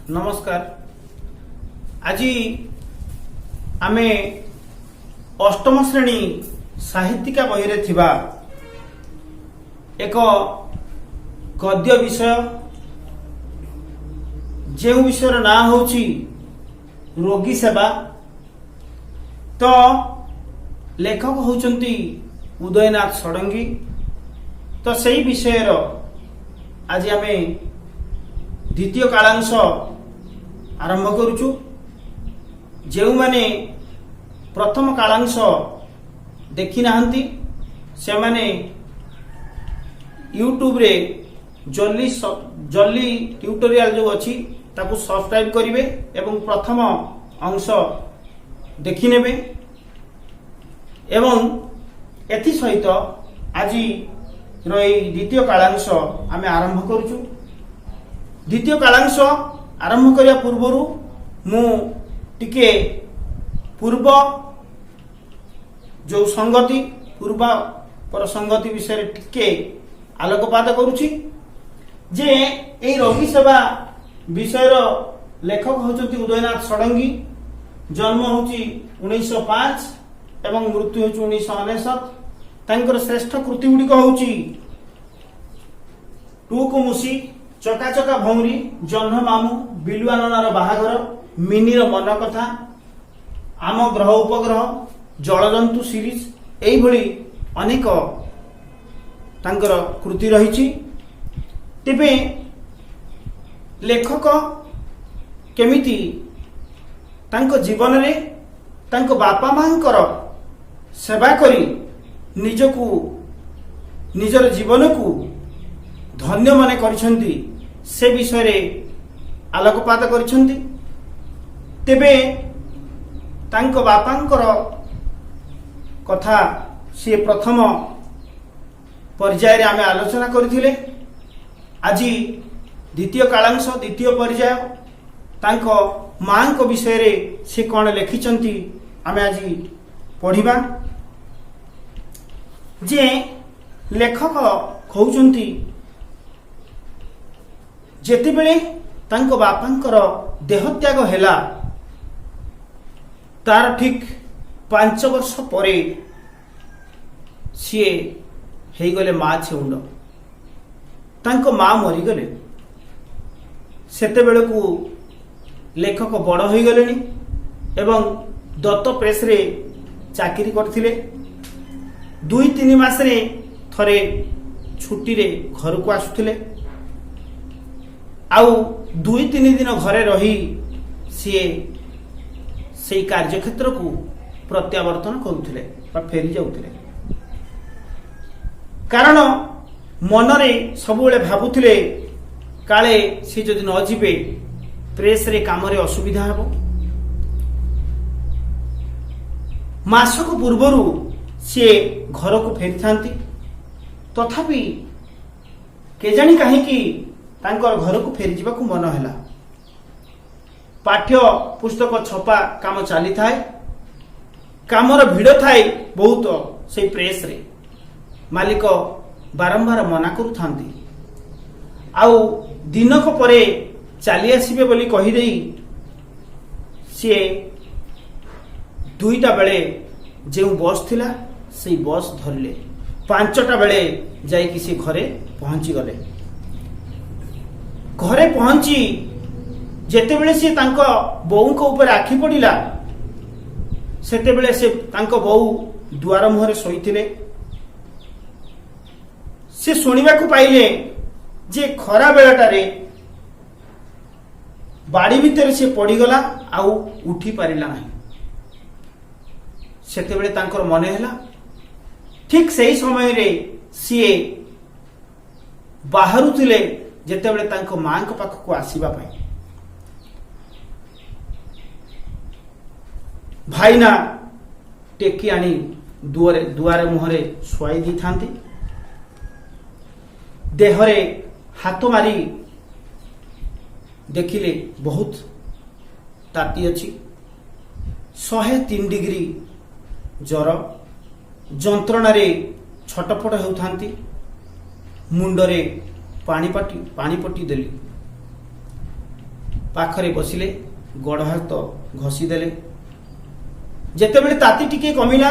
नमस्कार। आज आमे अष्टम श्रेणी साहित्यिका बही रे थिबा एक गद्य विषय जो विषय ना होची रोगी सेवा। तो लेखक होचंती उदयनाथ षडंगी। तो सही विषय आज आमे द्वितीय कालांश आरंभ करुचु। जो माने प्रथम कालांश देखि नाहंती से माने यूट्यूब रे जल्दी ट्यूटोरियल जो अच्छी ताकू सब्सक्राइब करिवे एवं प्रथम अंश देखि नेबे। एवं एथि सहित आज द्वितीय कालांश आमे आरंभ करुचु। द्वितीय कालांश आरंभ करिया पूर्वरु मु टिके पूर्व जो संगति पूर्व पर संगति विषय टिके आलोकपात करुछि। जे एई रोगी सेवा विषय लेखक होचंती उदयनाथ षडंगी। जन्म होची 1905 एवं मृत्यु होची 1999। तांकर श्रेष्ठ कृति गुड़िक होची टूकुमुसी, चकाचका भौरी, जह्न मामू, बिलुआ ननार बाहागर, मिनीर मन कथा, आम ग्रह उपग्रह, जलजंतु सीरीज एई भली अनेक तांकर कृति रहिछि। तेबे लेखक केमिति तांको जीवन रे तांको बापा मांकर सेवा करी निजकू निजर जीवन को धन्य माने करिसंती से विषय रे आलोकपात करिसंती। तेबे तांको बापांकर कथा से प्रथम पर्याय रे आमे आलोचना करथिले। आज द्वितीय कालांश द्वितीय पर्याय तांको मां को विषय रे से कोन लिखिचंती आमे आज पढ़िबा। जे लेखक कहउचंती जेते बेले तांको बापांकर देहत्याग हेला तार ठीक 5 वर्ष परे सीए हेई गले मां छेउंड। तांको मां मरी गले। सेते बेले को लेखक बड़ होई गलेनी एवं दत्त प्रेस रे चाकरी करथिले। 2-3 मास रे थरे छुट्टी रे घर को आसुथिले। आउ 2-3 दिन घरे रही सीए से कार्यक्षेत्र को प्रत्यावर्तन करुथिले बा फेरी जाउथिले। कारण मनरे सबुले भाबुथिले काले से जदि न जिबे प्रेस रे काम रे असुविधा हबो। मासक पूर्वरु से घर को फेरी थांती। तथापि केजानी काहे कि तांकर घर को फेरी जीवा को मन हैला। पाठ्य पुस्तक छपा काम चली थाए। कामर भिड़ थाए बहुत से प्रेस रे। मालिक बारंबार मना करू थांती। आउ दिनक परे चली आसीबे बोली कहि देई से 2टा बेले जे बस थिला से बस धरले। 5टा बेले जाई कि से घरे पहुंची गले। घरे पहुंची जेते बेले से तांको बोऊ को ऊपर आखि पड़िला सेते बेले से तांको बोऊ द्वार मुहरे सोईथिले। से सुनिबा को पाइले जे खरा बेलाटारे बाड़ी भीतर से पड़ीगला आउ उठी पारिला नहीं। सेते बेले तांकर मने हैला ठीक सही समय रे सीए बाहरु थिले जेते बेले तांको मां को पाख को आसीबा पई। भाईना टेकी आनी दुआरे मुहरे सुआई दी थांती। देहरे हाथ मारी देखिले बहुत ताती अछि। 103 डिग्री ज्वर जंत्रणारे छटपट हेउथांती। मुंडरे पानी पट्टी देली। ପାଖରେ ବସିଲେ, ଗୋଡ଼ ହାତ ଘଷି ଦେଲେ। ଯେତେବେଳେ ତାତି ଟିକେ କମିଲା,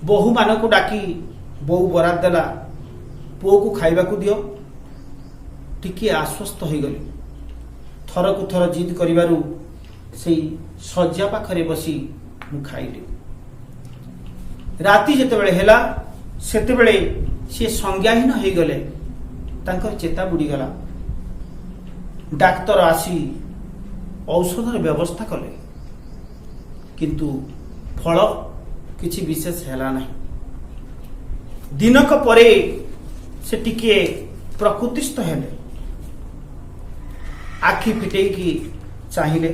ବୋହୂମାନଙ୍କୁ ଡାକି ବୋଉ ବରାଦ ଦେଲା, ପୁଅକୁ ଖାଇବାକୁ ଦିଅ। ଟିକିଏ ଆଶ୍ୱସ୍ତ ହୋଇଗଲି। ଥରକୁ ଥର ଜିଦ୍ କରିବାରୁ ସେଇ ଶଯ୍ୟା ପାଖରେ ବସି ମୁଁ ଖାଇଲି। ରାତି ଯେତେବେଳେ ହେଲା, ସେତେବେଳେ ସିଏ ସଂଜ୍ଞାହୀନ ହୋଇଗଲେ। ତାଙ୍କର ଚେତା ବୁଡ଼ିଗଲା। ଡାକ୍ତର ଆସି ଔଷଧର ବ୍ୟବସ୍ଥା କଲେ, କିନ୍ତୁ ଫଳ କିଛି ବିଶେଷ ହେଲା ନାହିଁ। ଦିନକ ପରେ ସେ ଟିକିଏ ପ୍ରକୃତିସ୍ଥ ହେଲେ। ଆଖି ଫିଟେଇକି ଚାହିଁଲେ।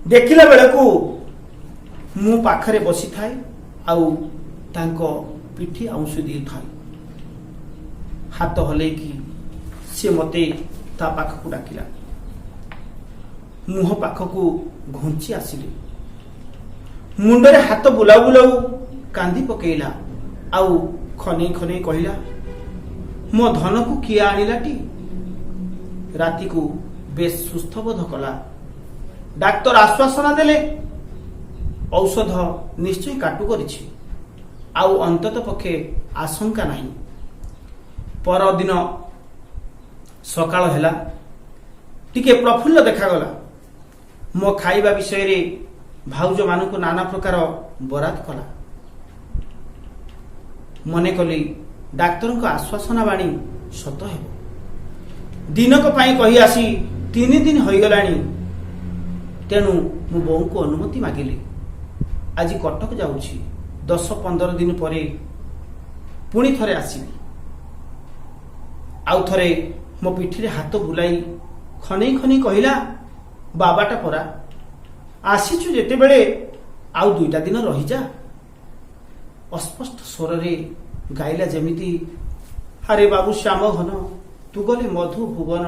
ଦେଖିଲା ବେଳକୁ ମୁଁ ପାଖରେ ବସିଥାଏ ଆଉ ତାଙ୍କ ପିଠି ଆଉଁସି ଦେଇଥାଏ। ହାତ ହଲେଇକି ସେ ମୋତେ ତା ପାଖକୁ ଡାକିଲା। ମୁହଁ ପାଖକୁ ଘୁଞ୍ଚି ଆସିଲି। ମୁଣ୍ଡରେ ହାତ ବୁଲାଉ ବୁଲାଉ କାନ୍ଦି ପକେଇଲା ଆଉ ଖନେଇ ଖନେଇ କହିଲା, ମୋ ଧନକୁ କିଏ ଆଣିଲାଟି? ରାତିକୁ ବେଶ୍ ସୁସ୍ଥ ବୋଧ କଲା। ଡାକ୍ତର ଆଶ୍ୱାସନା ଦେଲେ, ଔଷଧ ନିଶ୍ଚୟ କାଟୁ କରିଛି, ଆଉ ଅନ୍ତତ ପକ୍ଷେ ଆଶଙ୍କା ନାହିଁ। ପରଦିନ ସକାଳ ହେଲା। ଟିକେ ପ୍ରଫୁଲ୍ଲ ଦେଖାଗଲା। ମୋ ଖାଇବା ବିଷୟରେ ଭାଉଜମାନଙ୍କୁ ନାନା ପ୍ରକାର ବରାଦ କଲା। ମନେ କଲି ଡାକ୍ତରଙ୍କ ଆଶ୍ୱାସନା ବାଣୀ ସତ ହେବ। ଦିନକ ପାଇଁ କହି ଆସି 3 ଦିନ ହୋଇଗଲାଣି। ତେଣୁ ମୁଁ ବୋଉଙ୍କୁ ଅନୁମତି ମାଗିଲି। ଆଜି କଟକ ଯାଉଛି। 10-15 ଦିନ ପରେ ପୁଣି ଥରେ ଆସିବି। ଆଉ ଥରେ ମୋ ପିଠିରେ ହାତ ବୁଲାଇ ଖନେଇ ଖନେଇ କହିଲା, ବାବାଟା ପରା, ଆସିଛୁ ଯେତେବେଳେ ଆଉ 2ଟା ଦିନ ରହିଯା। ଅସ୍ପଷ୍ଟ ସ୍ୱରରେ ଗାଇଲା ଯେମିତି, ଆରେ ବାବୁ ଶ୍ୟାମ ଘନ, ତୁ ଗଲେ ମଧୁ ଭୁବନ,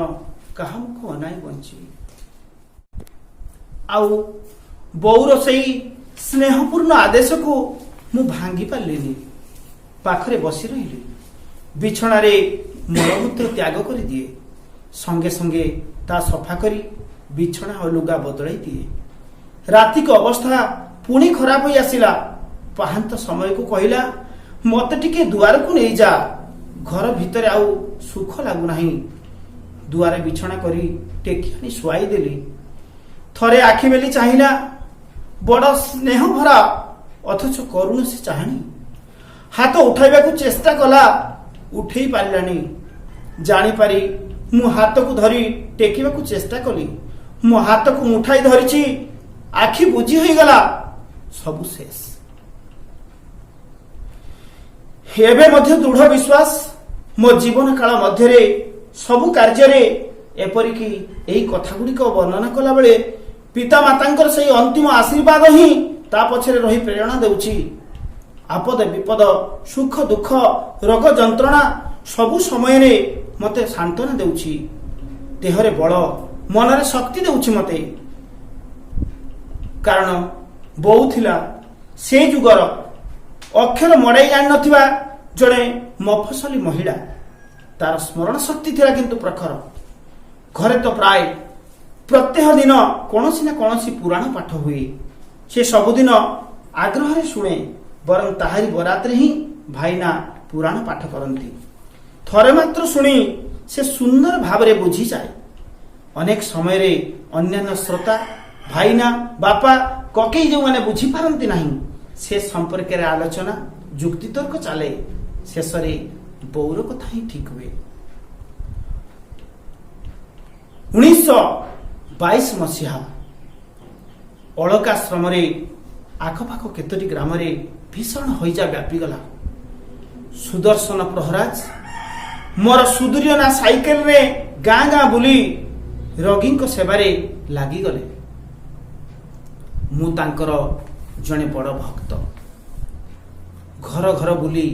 କାହା ମୁଖ ଅନାଇ ବଞ୍ଚିବି। ଆଉ ବୋଉର ସେଇ ସ୍ନେହପୂର୍ଣ୍ଣ ଆଦେଶକୁ ମୁଁ ଭାଙ୍ଗି ପାରିଲିନି। ପାଖରେ ବସି ରହିଲି। ବିଛଣାରେ ମଳମୂତ୍ର ତ୍ୟାଗ କରିଦିଏ। ସଙ୍ଗେ ସଙ୍ଗେ ତା ସଫା କରି ବିଛଣା ଓ ଲୁଗା ବଦଳାଇ ଦିଏ। ରାତିକ ଅବସ୍ଥା ପୁଣି ଖରାପ ହୋଇ ଆସିଲା। ପାହାନ୍ତ ସମୟକୁ କହିଲା, ମତେ ଟିକେ ଦୁଆରକୁ ନେଇଯା, ଘର ଭିତରେ ଆଉ ସୁଖ ଲାଗୁନାହିଁ। ଦୁଆରେ ବିଛଣା କରି ଟେକି ଆଣି ଶୁଆଇ ଦେଲି। ଥରେ ଆଖି ମେଲି ଚାହିଁଲା। ବଡ଼ ସ୍ନେହ ଭରା ଅଥଚ କରୁଣ ସେ ଚାହାଣୀ। ହାତ ଉଠାଇବାକୁ ଚେଷ୍ଟା କଲା, ଉଠେଇ ପାରିଲାନି। ଜାଣିପାରି ମୁଁ ହାତକୁ ଧରି ଟେକିବାକୁ ଚେଷ୍ଟା କଲି। ମୋ ହାତକୁ ମୁଠାଇ ଧରିଛି। ଆଖି ବୁଜି ହୋଇଗଲା। ସବୁ ଶେଷ। ଏବେ ମଧ୍ୟ ଦୃଢ଼ ବିଶ୍ୱାସ, ମୋ ଜୀବନ କାଳ ମଧ୍ୟରେ ସବୁ କାର୍ଯ୍ୟରେ, ଏପରିକି ଏହି କଥାଗୁଡ଼ିକ ବର୍ଣ୍ଣନା କଲାବେଳେ ପିତାମାତାଙ୍କର ସେହି ଅନ୍ତିମ ଆଶୀର୍ବାଦ ହିଁ ତା ପଛରେ ରହି ପ୍ରେରଣା ଦେଉଛି। ଆପଦ ବିପଦ, ସୁଖ ଦୁଃଖ, ରୋଗ ଯନ୍ତ୍ରଣା ସବୁ ସମୟରେ ମୋତେ ସାନ୍ତ୍ୱନା ଦେଉଛି। ଦେହରେ ବଳ, ମନରେ ଶକ୍ତି ଦେଉଛି ମୋତେ। କାରଣ ବୋଉ ଥିଲା ସେ ଯୁଗର ଅକ୍ଷର ମଡ଼ାଇ ଜାଣିନଥିବା ଜଣେ ମଫସଲି ମହିଳା। ତାର ସ୍ମରଣ ଶକ୍ତି ଥିଲା କିନ୍ତୁ ପ୍ରଖର। ଘରେ ତ ପ୍ରାୟ ପ୍ରତ୍ୟହ ଦିନ କୌଣସି ନା କୌଣସି ପୁରାଣ ପାଠ ହୁଏ। ସେ ସବୁଦିନ ଆଗ୍ରହରେ ଶୁଣେ। ବରଂ ତାହାରି ବରାତରେ ହିଁ ଭାଇନା ପୁରାଣ ପାଠ କରନ୍ତି। ଥରେ ମାତ୍ର ଶୁଣି ସେ ସୁନ୍ଦର ଭାବରେ ବୁଝିଯାଏ। ଅନେକ ସମୟରେ ଅନ୍ୟାନ୍ୟ ଶ୍ରୋତା, ଭାଇନା, ବାପା, କକେଇ ଯେଉଁମାନେ ବୁଝିପାରନ୍ତି ନାହିଁ, ସେ ସମ୍ପର୍କରେ ଆଲୋଚନା, ଯୁକ୍ତିତର୍କ ଚାଲେ। ଶେଷରେ ବୋଉର କଥା ହିଁ ଠିକ ହୁଏ। 1922 ମସିହା ଅଳକାଶ୍ରମରେ ଆଖପାଖ କେତୋଟି ଗ୍ରାମରେ ଭୀଷଣ ହଇଜା ବ୍ୟାପିଗଲା। ସୁଦର୍ଶନ ପ୍ରହରାଜ ମୋର ସୁଦୂରିୟନା ସାଇକେଲରେ ଗାଁ ଗାଁ ବୁଲି ରୋଗୀଙ୍କ ସେବାରେ ଲାଗିଗଲେ। ମୁଁ ତାଙ୍କର ଜଣେ ବଡ଼ ଭକ୍ତ। ଘର ଘର ବୁଲି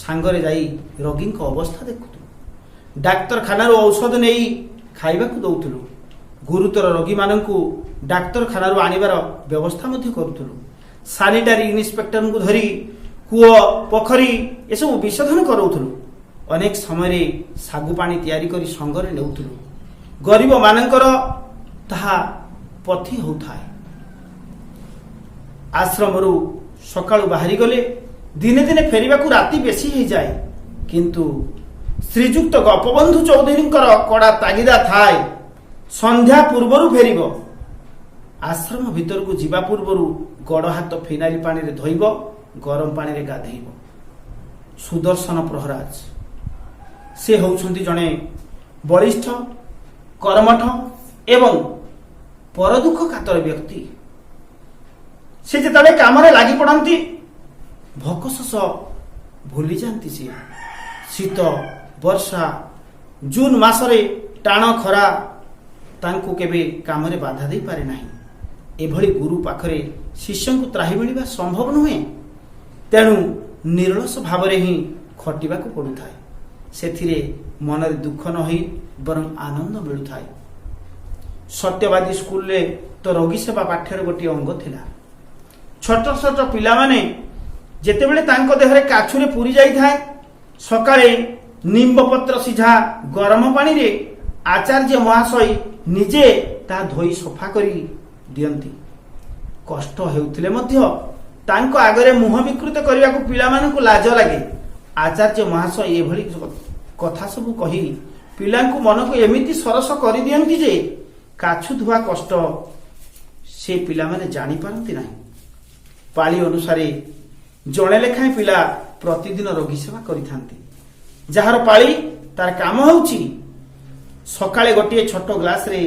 ସାଙ୍ଗରେ ଯାଇ ରୋଗୀଙ୍କ ଅବସ୍ଥା ଦେଖୁଥିଲୁ। ଡାକ୍ତରଖାନାରୁ ଔଷଧ ନେଇ ଖାଇବାକୁ ଦଉଥିଲୁ। ଗୁରୁତର ରୋଗୀମାନଙ୍କୁ ଡାକ୍ତରଖାନାରୁ ଆଣିବାର ବ୍ୟବସ୍ଥା ମଧ୍ୟ କରୁଥିଲୁ। ସାନିଟାରୀ ଇନ୍ସପେକ୍ଟରଙ୍କୁ ଧରି କୂଅ, ପୋଖରୀ ଏସବୁ ବିଶୋଧନ କରାଉଥିଲୁ। ଅନେକ ସମୟରେ ଶାଗୁ ପାଣି ତିଆରି କରି ସଙ୍ଗରେ ନେଉଥିଲୁ। ଗରିବ ମାନଙ୍କର ତାହା ପଥି ହେଉଥାଏ। ଆଶ୍ରମରୁ ସକାଳୁ ବାହାରି ଗଲେ ଦିନେ ଦିନେ ଫେରିବାକୁ ରାତି ବେଶୀ ହେଇଯାଏ। କିନ୍ତୁ ଶ୍ରୀଯୁକ୍ତ ଗୋପବନ୍ଧୁ ଚୌଧୁରୀଙ୍କର କଡ଼ା ତାଗିଦା ଥାଏ, ସନ୍ଧ୍ୟା ପୂର୍ବରୁ ଫେରିବ। ଆଶ୍ରମ ଭିତରକୁ ଯିବା ପୂର୍ବରୁ ଗୋଡ଼ ହାତ ଫିନାଇଲ ପାଣିରେ ଧୋଇବ, ଗରମ ପାଣିରେ ଗାଧେଇବ। ସୁଦର୍ଶନ ପ୍ରହରାଜ ସେ ହେଉଛନ୍ତି ଜଣେ ବଳିଷ୍ଠ, କର୍ମଠ ଏବଂ ପରଦୁଃଖ କାତର ବ୍ୟକ୍ତି। ସେ ଯେତେବେଳେ କାମରେ ଲାଗି ପଡ଼ନ୍ତି ଭୋକ ଶୋଷ ଭୁଲି ଯାଆନ୍ତି। ସେ ଶୀତ, ବର୍ଷା, ଜୁନ ମାସରେ ଟାଣ ଖରା ତାଙ୍କୁ କେବେ କାମରେ ବାଧା ଦେଇପାରେ ନାହିଁ। ଏଭଳି ଗୁରୁ ପାଖରେ ଶିଷ୍ୟଙ୍କୁ ତ୍ରାହି ମିଳିବା ସମ୍ଭବ ନୁହେଁ। ତେଣୁ ନିରଳସ ଭାବରେ ହିଁ ଖଟିବାକୁ ପଡୁଥାଏ। ସେଥିରେ ମନରେ ଦୁଃଖ ନ ହୋଇ ବରଂ ଆନନ୍ଦ ମିଳୁଥାଏ। ସତ୍ୟବାଦୀ ସ୍କୁଲରେ ତ ରୋଗୀ ସେବା ପାଠ୍ୟର ଗୋଟିଏ ଅଙ୍ଗ ଥିଲା। ଛୋଟ ଛୋଟ ପିଲାମାନେ ଯେତେବେଳେ ତାଙ୍କ ଦେହରେ କାଛୁରେ ପୁରି ଯାଇଥାଏ, ସକାଳେ ନିମ୍ବ ପତ୍ର ସିଝା ଗରମ ପାଣିରେ ଆଚାର୍ଯ୍ୟ ମହାଶୟ ନିଜେ ତାହା ଧୋଇ ସଫା କରି ଦିଅନ୍ତି। କଷ୍ଟ ହେଉଥିଲେ ମଧ୍ୟ ତାଙ୍କ ଆଗରେ ମୁହଁ ବିକୃତ କରିବାକୁ ପିଲାମାନଙ୍କୁ ଲାଜ ଲାଗେ। ଆଚାର୍ଯ୍ୟ ମହାଶୟ ଏଭଳି କଥା ସବୁ କହି ପିଲାଙ୍କୁ ମନକୁ ଏମିତି ସରସ କରିଦିଅନ୍ତି ଯେ କାଛୁ ଧୁଆ କଷ୍ଟ ସେ ପିଲାମାନେ ଜାଣିପାରନ୍ତି ନାହିଁ। ପାଳି ଅନୁସାରେ ଜଣେ ଲେଖାଏଁ ପିଲା ପ୍ରତିଦିନ ରୋଗୀ ସେବା କରିଥାନ୍ତି। ଯାହାର ପାଳି ତାର କାମ ହେଉଛି ସକାଳେ ଗୋଟିଏ ଛୋଟ ଗ୍ଲାସରେ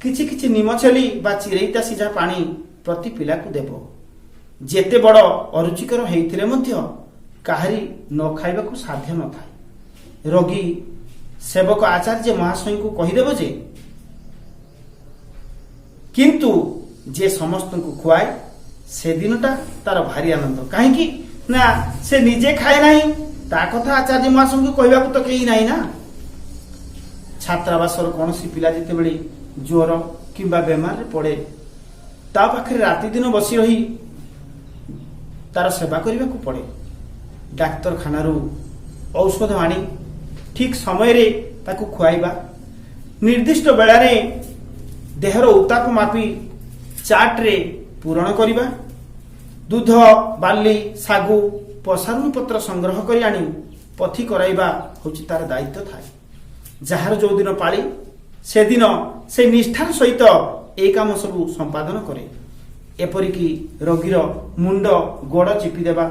କିଛି କିଛି ନିମ ଛେଲି ବା ଚିରେଇତା ସିଝା ପାଣି ପ୍ରତି ପିଲାକୁ ଦେବ। ଯେତେ ବଡ଼ ଅରୁଚିକର ହେଇଥିଲେ ମଧ୍ୟ କାହାରି ନ ଖାଇବାକୁ ସାଧ୍ୟ ନଥାଏ। ରୋଗୀ ସେବକ ଆଚାର୍ଯ୍ୟ ମହାଶୟଙ୍କୁ କହିଦେବ ଯେ, କିନ୍ତୁ ଯେ ସମସ୍ତଙ୍କୁ ଖୁଆଏ ସେଦିନଟା ତାର ଭାରି ଆନନ୍ଦ। କାହିଁକି ନା ସେ ନିଜେ ଖାଏ ନାହିଁ, ତା କଥା ଆଚାର୍ଯ୍ୟ ମହାଶୟଙ୍କୁ କହିବାକୁ ତ କେହି ନାହିଁ ନା। ଛାତ୍ରାବାସର କୌଣସି ପିଲା ଯେତେବେଳେ ଜ୍ୱର କିମ୍ବା ବେମାରରେ ପଡ଼େ, ତା ପାଖରେ ରାତିଦିନ ବସି ରହି ତାର ସେବା କରିବାକୁ ପଡ଼େ। ଡାକ୍ତରଖାନାରୁ ଔଷଧ ଆଣି ଠିକ୍ ସମୟରେ ତାକୁ ଖୁଆଇବା, ନିର୍ଦ୍ଦିଷ୍ଟ ବେଳାରେ ଦେହର ଉତ୍ତାପ ମାପି ଚାର୍ଟରେ ପୂରଣ କରିବା, ଦୁଧ, ବାର୍ଲି, ଶାଗୁ, ପସାରୁଣୀ ପତ୍ର ସଂଗ୍ରହ କରି ଆଣି ପଥି କରାଇବା ହେଉଛି ତାର ଦାୟିତ୍ୱ ଥାଏ। ଯାହାର ଯେଉଁଦିନ ପାଳି ସେଦିନ ସେ ନିଷ୍ଠାର ସହିତ এই କାମ ସବୁ ସମ୍ପାଦନ କରେ। ଏପରିକି ରୋଗୀର ମୁଣ୍ଡ ଗୋଡ଼ ଚିପି ଦେବା,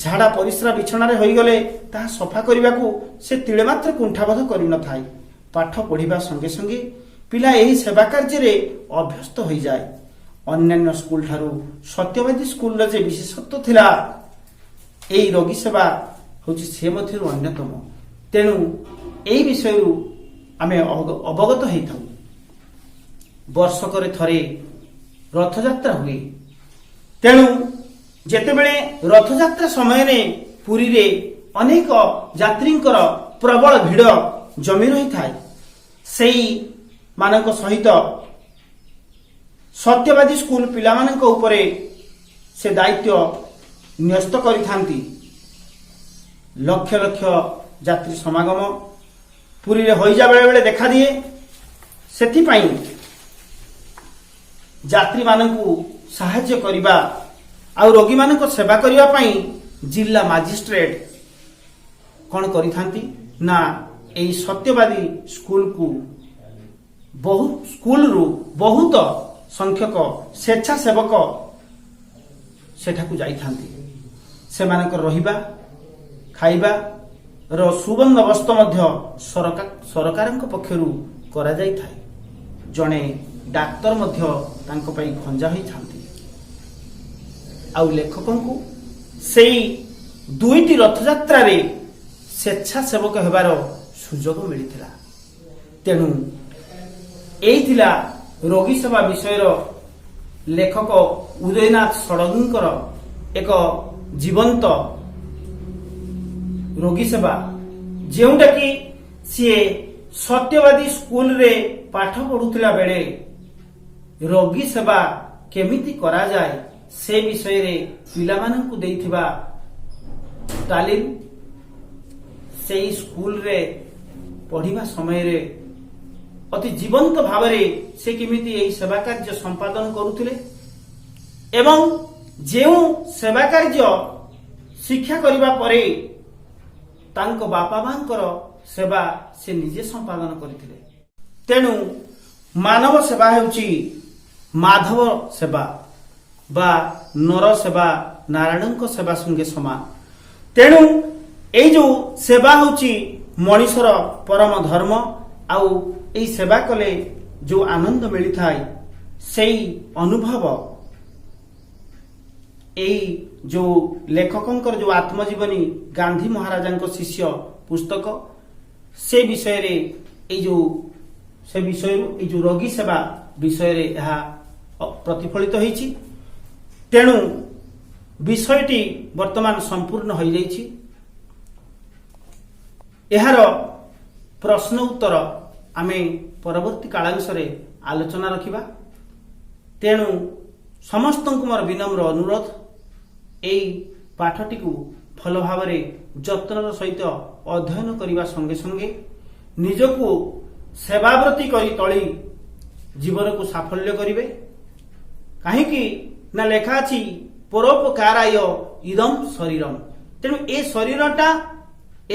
ଝାଡ଼ା ପରିସ୍ରା ବିଛଣାରେ ହୋଇଗଲେ ତାହା ସଫା କରିବାକୁ ସେ ତିଳେ ମାତ୍ର କୁଣ୍ଠାବୋଧ କରିନଥାଏ। ପାଠ ପଢ଼ିବା ସଙ୍ଗେ ସଙ୍ଗେ ପିଲା ଏହି ସେବା କାର୍ଯ୍ୟରେ ଅଭ୍ୟସ୍ତ ହୋଇଯାଏ। ଅନ୍ୟାନ୍ୟ ସ୍କୁଲ ଠାରୁ ସତ୍ୟବାଦୀ ସ୍କୁଲର ଯେ ବିଶେଷତ୍ୱ ଥିଲା, ଏହି ରୋଗୀ ସେବା ହେଉଛି ସେ ମଧ୍ୟରୁ ଅନ୍ୟତମ। ତେଣୁ ଏହି ବିଷୟରୁ ଆମେ ଅବଗତ ହେଇଥାଉ। ବର୍ଷକରେ ଥରେ ରଥଯାତ୍ରା ହୁଏ। ତେଣୁ ଯେତେବେଳେ ରଥଯାତ୍ରା ସମୟରେ ପୁରୀରେ ଅନେକ ଯାତ୍ରୀଙ୍କର ପ୍ରବଳ ଭିଡ଼ ଜମି ରହିଥାଏ, ସେହି ମାନଙ୍କ ସହିତ ସତ୍ୟବାଦୀ ସ୍କୁଲ ପିଲାମାନଙ୍କ ଉପରେ ସେ ଦାୟିତ୍ୱ ନ୍ୟସ୍ତ କରିଥାନ୍ତି। ଲକ୍ଷ ଲକ୍ଷ ଯାତ୍ରୀ ସମାଗମ ପୁରୀରେ ହୋଇଯା ବେଳେ ବେଳେ ଦେଖାଦିଏ। ସେଥିପାଇଁ ଯାତ୍ରୀମାନଙ୍କୁ ସାହାଯ୍ୟ କରିବା ଆଉ ରୋଗୀମାନଙ୍କ ସେବା କରିବା ପାଇଁ ଜିଲ୍ଲା ମାଜିଷ୍ଟ୍ରେଟ କ'ଣ କରିଥାନ୍ତି ନା ଏହି ସତ୍ୟବାଦୀ ସ୍କୁଲକୁ ସ୍କୁଲରୁ ବହୁତ ସଂଖ୍ୟକ ସ୍ୱେଚ୍ଛାସେବକ ସେଠାକୁ ଯାଇଥାନ୍ତି। ସେମାନଙ୍କର ରହିବା ଖାଇବାର ସୁବନ୍ଦୋବସ୍ତ ମଧ୍ୟ ସରକାରଙ୍କ ପକ୍ଷରୁ କରାଯାଇଥାଏ। ଜଣେ ଡାକ୍ତର ମଧ୍ୟ ତାଙ୍କ ପାଇଁ ଖଞ୍ଜା ହୋଇଥାନ୍ତି। ଆଉ ଲେଖକଙ୍କୁ ସେଇ ଦୁଇଟି ରଥଯାତ୍ରାରେ ସ୍ୱେଚ୍ଛାସେବକ ହେବାର ସୁଯୋଗ ମିଳିଥିଲା। ତେଣୁ ଏଇ ଥିଲା ରୋଗୀ ସେବା ବିଷୟର ଲେଖକ ଉଦୟନାଥ ଷଡ଼ଙ୍ଗୀଙ୍କର ଏକ ଜୀବନ୍ତ ରୋଗୀ ସେବା, ଯେଉଁଟାକି ସିଏ ସତ୍ୟବାଦୀ ସ୍କୁଲରେ ପାଠ ପଢୁଥିଲା ବେଳେ ରୋଗୀ ସେବା କେମିତି କରାଯାଏ ସେ ବିଷୟରେ ପିଲାମାନଙ୍କୁ ଦେଇଥିବା ତାଲିମ, ସେହି ସ୍କୁଲରେ ପଢିବା ସମୟରେ ଅତି ଜୀବନ୍ତ ଭାବରେ ସେ କେମିତି ଏହି ସେବା କାର୍ଯ୍ୟ ସମ୍ପାଦନ କରୁଥିଲେ ଏବଂ ଯେଉଁ ସେବା କାର୍ଯ୍ୟ ଶିକ୍ଷା କରିବା ପରେ ତାଙ୍କ ବାପା ମାଙ୍କର ସେବା ସେ ନିଜେ ସମ୍ପାଦନ କରିଥିଲେ। ତେଣୁ ମାନବ ସେବା ହେଉଛି ମାଧବ ସେବା ବା ନର ସେବା ନାରାୟଣଙ୍କ ସେବା ସଙ୍ଗେ ସମାନ। ତେଣୁ ଏଇ ଯୋଉ ସେବା ହେଉଛି ମଣିଷର ପରମ ଧର୍ମ। ଆଉ ଏହି ସେବା କଲେ ଯୋଉ ଆନନ୍ଦ ମିଳିଥାଏ ସେଇ ଅନୁଭବ ଏଇ ଯୋଉ ଲେଖକଙ୍କର ଯୋଉ ଆତ୍ମଜୀବନୀ ଗାନ୍ଧୀ ମହାରାଜାଙ୍କ ଶିଷ୍ୟ ପୁସ୍ତକ ସେ ବିଷୟରେ ସେ ବିଷୟରୁ ଏଇ ଯୋଉ ରୋଗୀ ସେବା ବିଷୟରେ ଏହା ପ୍ରତିଫଳିତ ହୋଇଛି। ତେଣୁ ବିଷୟଟି ବର୍ତ୍ତମାନ ସମ୍ପୂର୍ଣ୍ଣ ହୋଇଯାଇଛି। ଏହାର ପ୍ରଶ୍ନ ଉତ୍ତର ଆମେ ପରବର୍ତ୍ତୀ କାଳାଂଶରେ ଆଲୋଚନା ରଖିବା। ତେଣୁ ସମସ୍ତଙ୍କୁ ମୋର ବିନମ୍ର ଅନୁରୋଧ, ଏହି ପାଠଟିକୁ ଭଲ ଭାବରେ ଯତ୍ନର ସହିତ ଅଧ୍ୟୟନ କରିବା ସଙ୍ଗେ ସଙ୍ଗେ ନିଜକୁ ସେବାବ୍ରତୀ କରି ତୋଳି ଜୀବନକୁ ସାଫଲ୍ୟ କରିବେ। କାହିଁକି ନା ଲେଖା ଅଛି ପରୋପକାରାୟ ଇଦମ୍ ଶରୀରମ୍। ତେଣୁ ଏ ଶରୀରଟା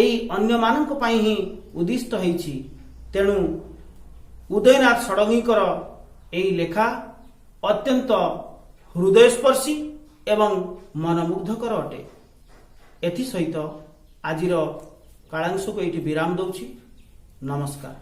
ଏଇ ଅନ୍ୟମାନଙ୍କ ପାଇଁ ହିଁ ଉଦ୍ଦିଷ୍ଟ ହୋଇଛି। ତେଣୁ ଉଦୟନାଥ ଷଡ଼ଙ୍ଗୀଙ୍କର ଏହି ଲେଖା ଅତ୍ୟନ୍ତ ହୃଦୟସ୍ପର୍ଶୀ ଏବଂ ମନମୁଗ୍ଧକର ଅଟେ। ଏଥିସହିତ ଆଜିର କାଳାଂଶକୁ ଏଇଠି ବିରାମ ଦେଉଛି। ନମସ୍କାର।